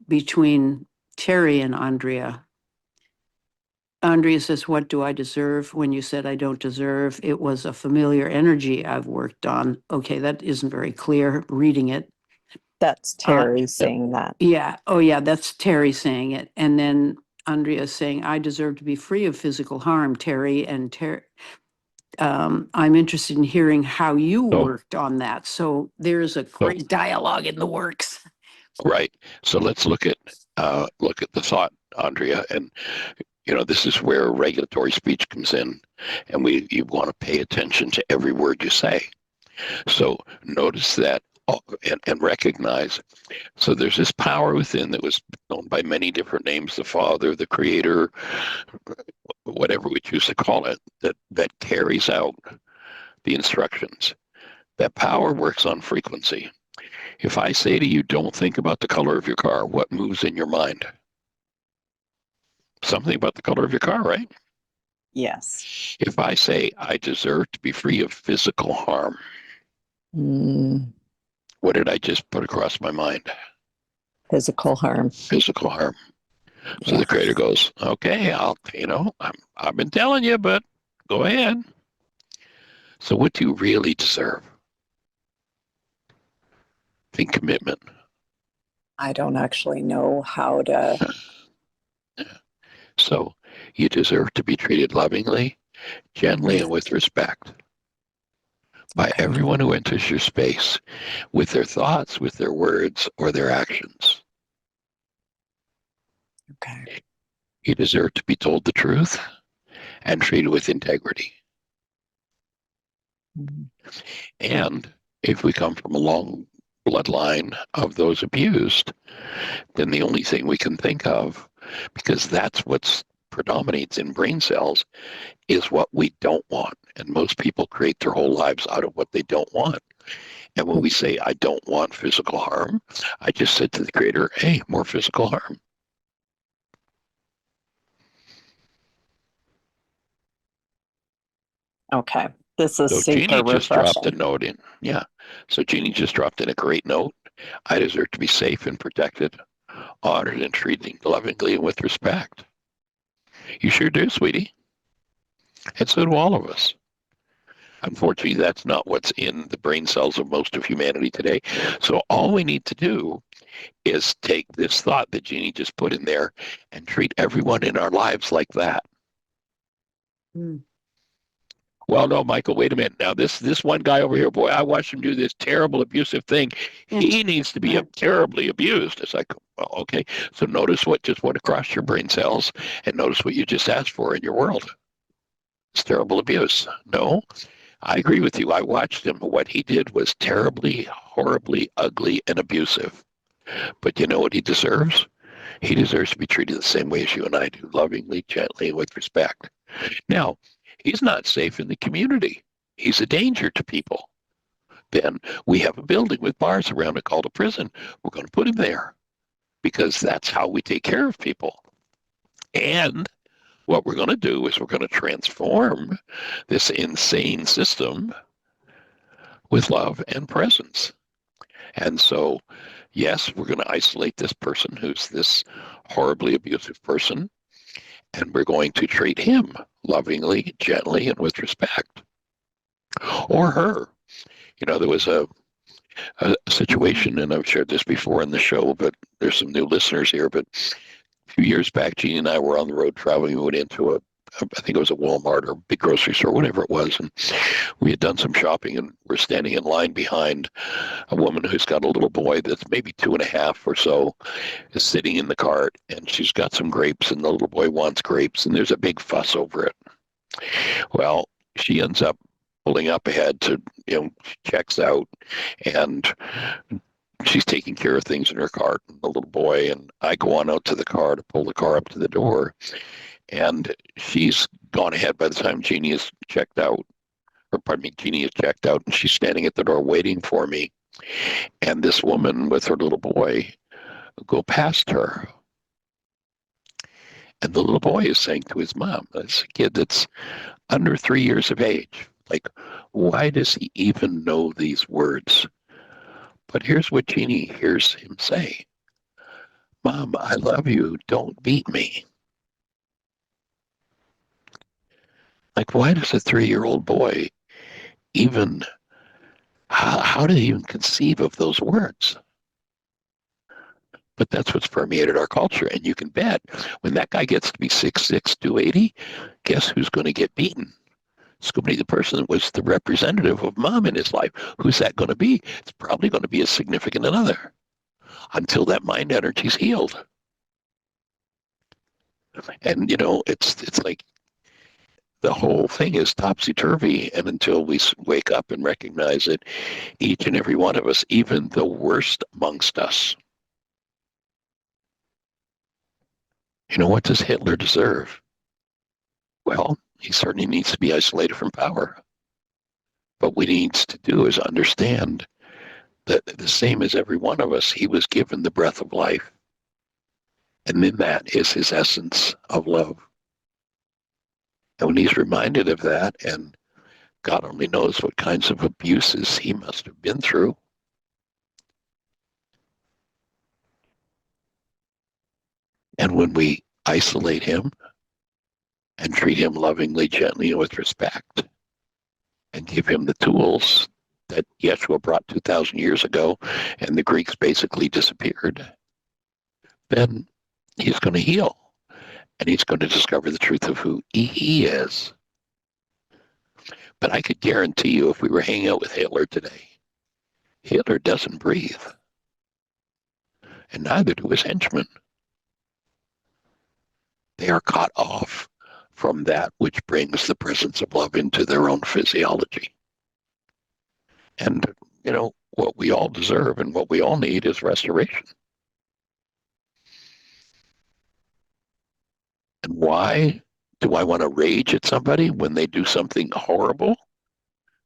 between Terry and Andrea. Andrea says, what do I deserve? When you said I don't deserve, it was a familiar energy I've worked on. Okay, that isn't very clear reading it. That's Terry saying that. Yeah. Oh, yeah, that's Terry saying it. And then Andrea saying, I deserve to be free of physical harm, Terry. And I'm interested in hearing how you worked on that. So there's a great dialogue in the works. Right. So let's look at the thought, Andrea, and this is where regulatory speech comes in, and you want to pay attention to every word you say. So notice that and recognize. So there's this power within that was known by many different names: the Father, the Creator, whatever we choose to call it, that carries out the instructions. That power works on frequency. If I say to you, don't think about the color of your car, what moves in your mind? Something about the color of your car, right? Yes. If I say, I deserve to be free of physical harm, what did I just put across my mind? Physical harm. Physical harm. So the Creator goes, okay, I've been telling you, but go ahead. So what do you really deserve? Think commitment. I don't actually know how to. So you deserve to be treated lovingly, gently, and with respect by everyone who enters your space, with their thoughts, with their words, or their actions. Okay. You deserve to be told the truth and treated with integrity. And if we come from a long bloodline of those abused, then the only thing we can think of, because that's what predominates in brain cells, is what we don't want. And most people create their whole lives out of what they don't want. And when we say, I don't want physical harm, I just said to the Creator, hey, more physical harm. Okay. This is So super Jeannie just dropped a refreshing. note in. Yeah. So Jeannie just dropped in a great note. I deserve to be safe and protected, honored and treated lovingly and with respect. You sure do, sweetie. And so do all of us. Unfortunately, that's not what's in the brain cells of most of humanity today. So all we need to do is take this thought that Jeannie just put in there and treat everyone in our lives like that. Well, no, Michael, wait a minute. Now, this one guy over here, boy, I watched him do this terrible abusive thing. He needs to be terribly abused. It's like, well, okay. So notice what just went across your brain cells and notice what you just asked for in your world. It's terrible abuse. No, I agree with you. I watched him. What he did was terribly, horribly, ugly, and abusive. But you know what he deserves? He deserves to be treated the same way as you and I do, lovingly, gently, and with respect. Now, he's not safe in the community. He's a danger to people. Then we have a building with bars around it called a prison. We're going to put him there because that's how we take care of people. And what we're going to do is we're going to transform this insane system with love and presence. And so, yes, we're going to isolate this person who's this horribly abusive person, and we're going to treat him lovingly, gently, and with respect. Or her. There was a situation, and I've shared this before in the show, but there's some new listeners here. But a few years back, Jeannie and I were on the road traveling. We went into I think it was a Walmart or a big grocery store, whatever it was. And we had done some shopping, and we're standing in line behind a woman who's got a little boy that's maybe 2.5 or so, is sitting in the cart, and she's got some grapes, and the little boy wants grapes, and there's a big fuss over it. Well, she ends up pulling up ahead to, she checks out, and she's taking care of things in her cart, and the little boy, and I go on out to the car to pull the car up to the door, and she's gone ahead by the time Jeannie is checked out, or pardon me, Jeannie is checked out, and she's standing at the door waiting for me, and this woman with her little boy go past her. And the little boy is saying to his mom, this kid that's under 3 years of age, like, why does he even know these words? But here's what Jeannie hears him say: Mom, I love you. Don't beat me. Like, why does a 3-year-old boy even, how did he even conceive of those words? But that's what's permeated our culture. And you can bet when that guy gets to be 6'6", 280, guess who's going to get beaten? It's going to be the person that was the representative of mom in his life. Who's that going to be? It's probably going to be a significant other until that mind energy's healed. And, it's like the whole thing is topsy-turvy. And until we wake up and recognize it, each and every one of us, even the worst amongst us, what does Hitler deserve? Well, he certainly needs to be isolated from power. But what he needs to do is understand that the same as every one of us, he was given the breath of life. And then that is his essence of love. And when he's reminded of that, and God only knows what kinds of abuses he must have been through, and when we isolate him and treat him lovingly, gently, and with respect, and give him the tools that Yeshua brought 2,000 years ago, and the Greeks basically disappeared, then he's going to heal. And he's going to discover the truth of who he is. But I could guarantee you, if we were hanging out with Hitler today, Hitler doesn't breathe. And neither do his henchmen. They are cut off from that which brings the presence of love into their own physiology. And, what we all deserve and what we all need is restoration. And why do I want to rage at somebody when they do something horrible?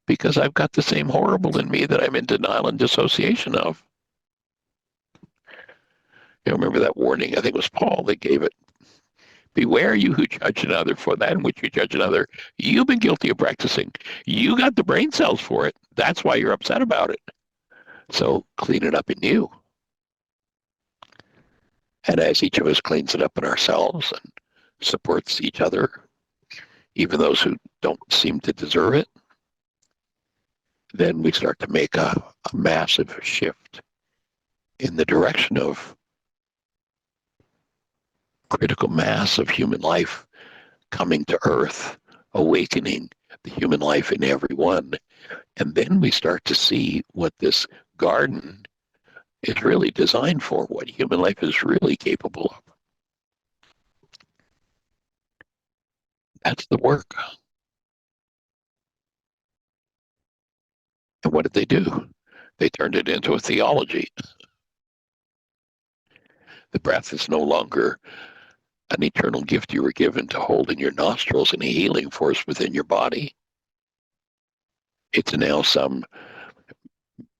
Because I've got the same horrible in me that I'm in denial and dissociation of. Remember that warning? I think it was Paul that gave it. Beware you who judge another, for that in which you judge another, you've been guilty of practicing. You got the brain cells for it. That's why you're upset about it. So clean it up in you. And as each of us cleans it up in ourselves and supports each other, even those who don't seem to deserve it, then we start to make a massive shift in the direction of critical mass of human life coming to Earth, awakening the human life in everyone. And then we start to see what this garden is really designed for, what human life is really capable of. That's the work. And what did they do? They turned it into a theology. The breath is no longer an eternal gift you were given to hold in your nostrils and a healing force within your body. It's now some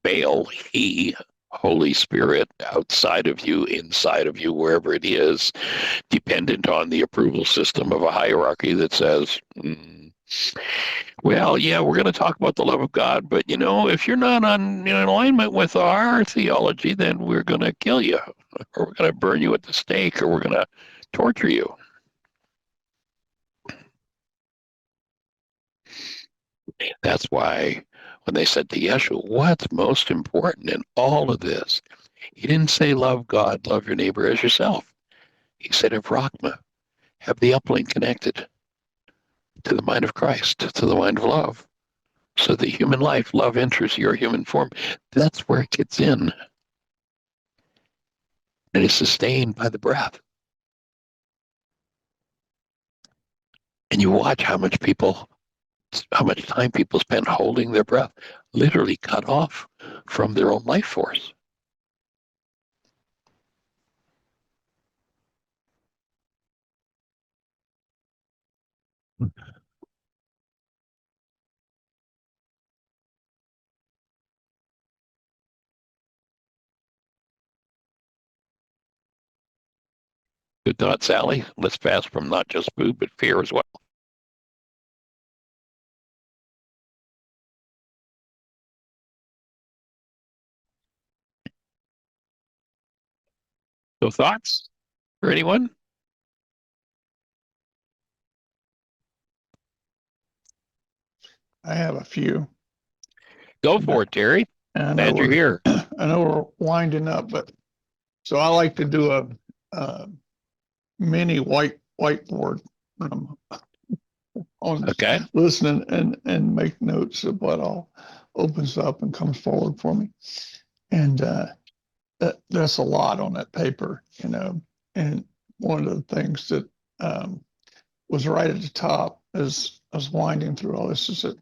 male he, Holy Spirit outside of you, inside of you, wherever it is, dependent on the approval system of a hierarchy that says, well, yeah, we're going to talk about the love of God, but if you're not in alignment with our theology, then we're going to kill you, or we're going to burn you at the stake, or we're going to torture you. That's why when they said to Yeshua, what's most important in all of this? He didn't say love God, love your neighbor as yourself. He said of Rachma, have the uplink connected to the mind of Christ, to the mind of love. So the human life, love enters your human form. That's where it gets in. And it's sustained by the breath. And you watch how much time people spend holding their breath, literally cut off from their own life force. Good thought, Sally. Let's pass from not just food, but fear as well. So thoughts for anyone? I have a few. Go for it, Terry. And Glad you're here. I know we're winding up, but so I like to do a mini whiteboard on Okay. listening and make notes of what all opens up and comes forward for me. And that's a lot on that paper, you know. And one of the things that was right at the top as I was winding through all this is that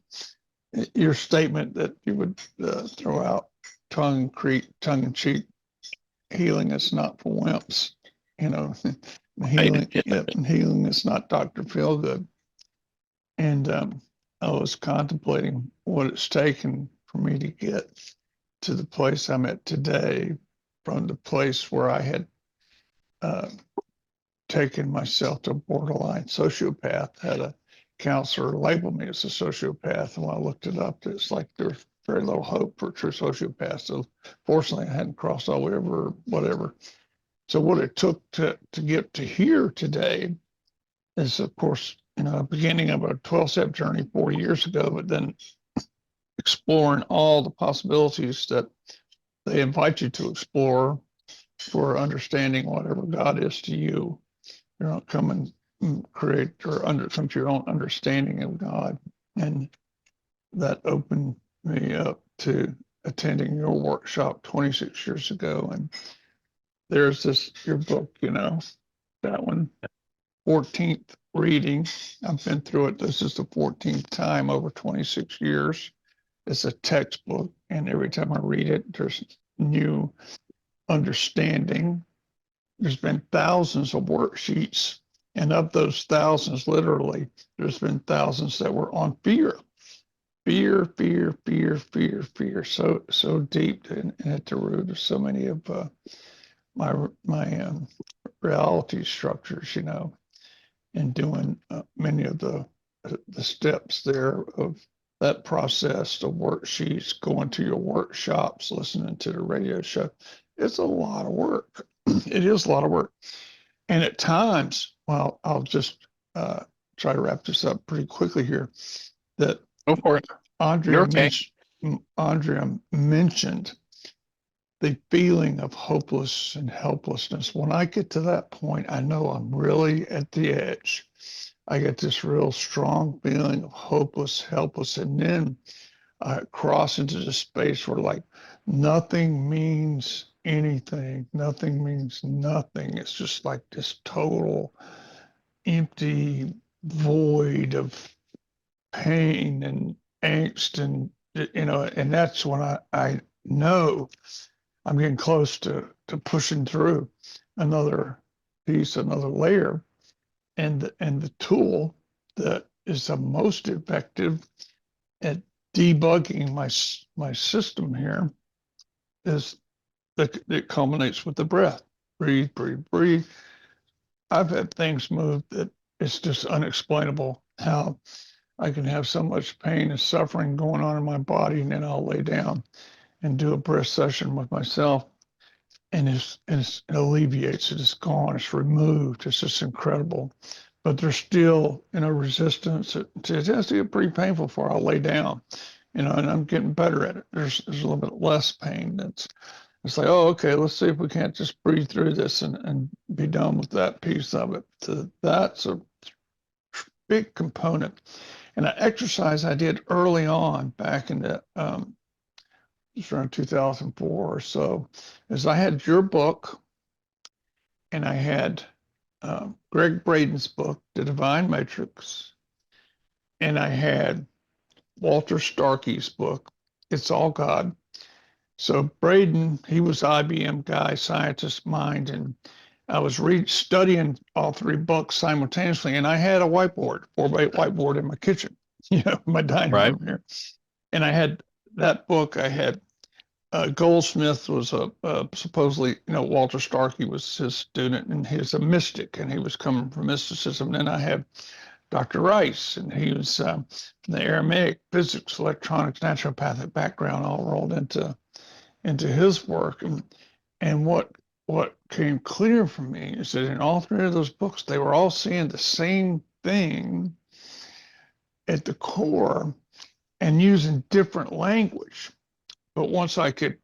your statement that you would throw out tongue in cheek, healing is not for wimps, you know. Healing, healing is not Dr. Feelgood. And I was contemplating what it's taken for me to get to the place I'm at today, from the place where I had taken myself to borderline sociopath, had a counselor label me as a sociopath. And when I looked it up, it's like there's very little hope for true sociopaths. So fortunately, I hadn't crossed all the way over, whatever. So what it took to get to here today is, of course, you know, beginning of a 12-step journey 4 years ago, but then exploring all the possibilities that they invite you to explore for understanding whatever God is to you. You don't come and create or come to your own understanding of God. And that opened me up to attending your workshop 26 years ago. And there's your book, you know, that one, 14th reading. I've been through it. This is the 14th time over 26 years. It's a textbook. And every time I read it, there's new understanding. There's been thousands of worksheets. And of those thousands, literally, there's been thousands that were on fear. Fear. So deep and at the root of so many of my reality structures, you know, and doing many of the steps there of that process, the worksheets, going to your workshops, listening to the radio show. It's a lot of work. It is a lot of work. And at times, well, I'll just try to wrap this up pretty quickly here, that Go for it. You're okay. Andrea mentioned the feeling of hopeless and helplessness. When I get to that point, I know I'm really at the edge. I get this real strong feeling of hopeless, helpless, and then I cross into the space where like nothing means anything. Nothing means nothing. It's just like this total empty void of pain and angst, and you know, and that's when I know I'm getting close to pushing through another piece, another layer. And the tool that is the most effective at debugging my system here is that it culminates with the breath. Breathe, breathe, breathe. I've had things move that it's just unexplainable how I can have so much pain and suffering going on in my body, and then I'll lay down and do a breath session with myself, and it alleviates it. It's gone. It's removed. It's just incredible. But there's still, you know, resistance. It has to get pretty painful before I'll lay down, you know, and I'm getting better at it. There's a little bit less pain. It's like, oh, okay, let's see if we can't just breathe through this and be done with that piece of it. So that's a big component. And an exercise I did early on back in the just around 2004 or so, is I had your book and I had Greg Braden's book, The Divine Matrix, and I had Walter Starkey's book, It's All God. So Braden, he was IBM guy, scientist mind, and I was studying all three books simultaneously, and I had a whiteboard, 4x8 whiteboard in my kitchen, you know, my dining room here. And I had that book, I had Goldsmith was supposedly, Walter Starkey was his student, and he's a mystic, and he was coming from mysticism. Then I have Dr. Ryce, and he was from the Aramaic, physics, electronics, naturopathic background, all rolled into his work. And what came clear for me is that in all three of those books, they were all seeing the same thing at the core and using different language. But once I could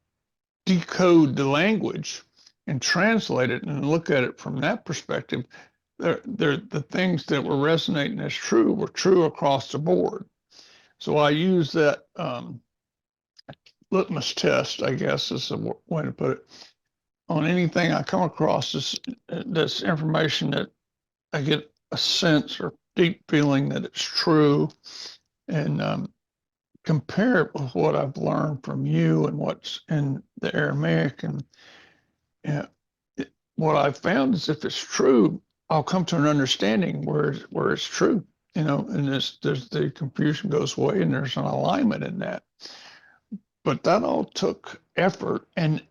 decode the language and translate it and look at it from that perspective, the things that were resonating as true were true across the board. So I use that litmus test, I guess is the way to put it, on anything I come across. This information that I get a sense or deep feeling that it's true, and compare it with what I've learned from you and what's in the Aramaic. And what I've found is if it's true, I'll come to an understanding where it's true, and there's the confusion goes away and there's an alignment in that. But that all took effort, and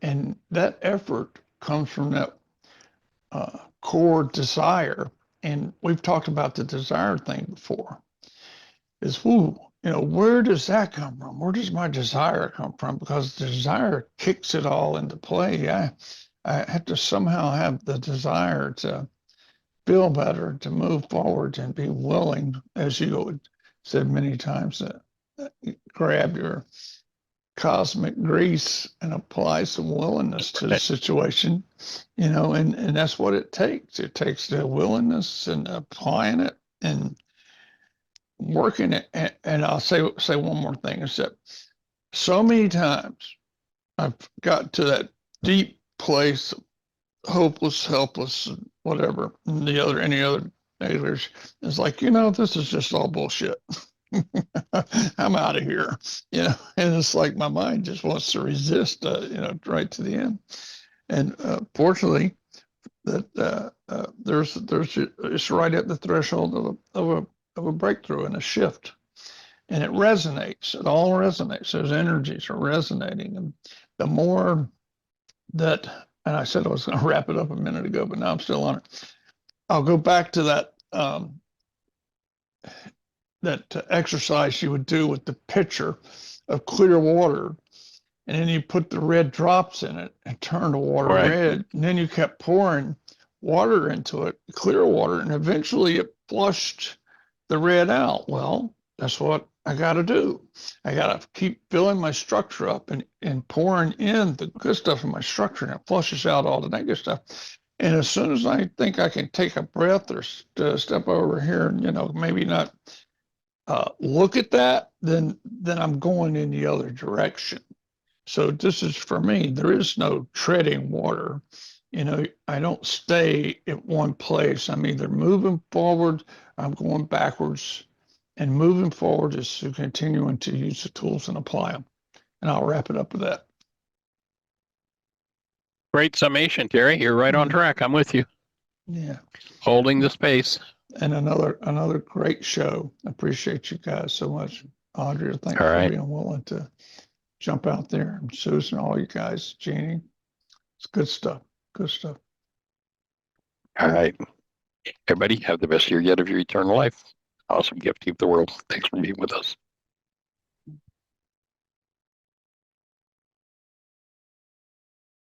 that effort comes from that core desire. And we've talked about the desire thing before. Is where does that come from? Where does my desire come from? Because the desire kicks it all into play. I have to somehow have the desire to feel better, to move forward, and be willing, as you said many times, grab your cosmic grease and apply some willingness to the situation, and that's what it takes. It takes the willingness and applying it and working it. And I'll say one more thing, is that so many times I've got to that deep place of hopeless, helpless, whatever, and any other failures. It's like, this is just all bullshit. I'm out of here, and it's like my mind just wants to resist, right to the end. And fortunately, that it's right at the threshold of a breakthrough and a shift, and it resonates. It all resonates. Those energies are resonating, and the more that, and I said I was going to wrap it up a minute ago, but now I'm still on it. I'll go back to that exercise you would do with the pitcher of clear water, and then you put the red drops in it and turn the water red, and then you kept pouring water into it, clear water, and eventually it flushed the red out. Well, that's what I got to do. I got to keep filling my structure up and pouring in the good stuff in my structure, and it flushes out all the negative stuff. And as soon as I think I can take a breath or step over here and, maybe not look at that, then I'm going in the other direction. So this is, for me, there is no treading water. I don't stay at one place. I'm either moving forward, I'm going backwards, and moving forward is to continuing to use the tools and apply them. And I'll wrap it up with that. Great summation, Terry. You're right on track. I'm with you. Yeah. Holding the space. And another great show. I appreciate you guys so much. Andrea, thanks All right. for being willing to jump out there. And Susan, all you guys, Jeannie. It's good stuff. Good stuff. All right. Everybody, have the best year yet of your eternal life. Awesome gift to the world. Thanks for being with us.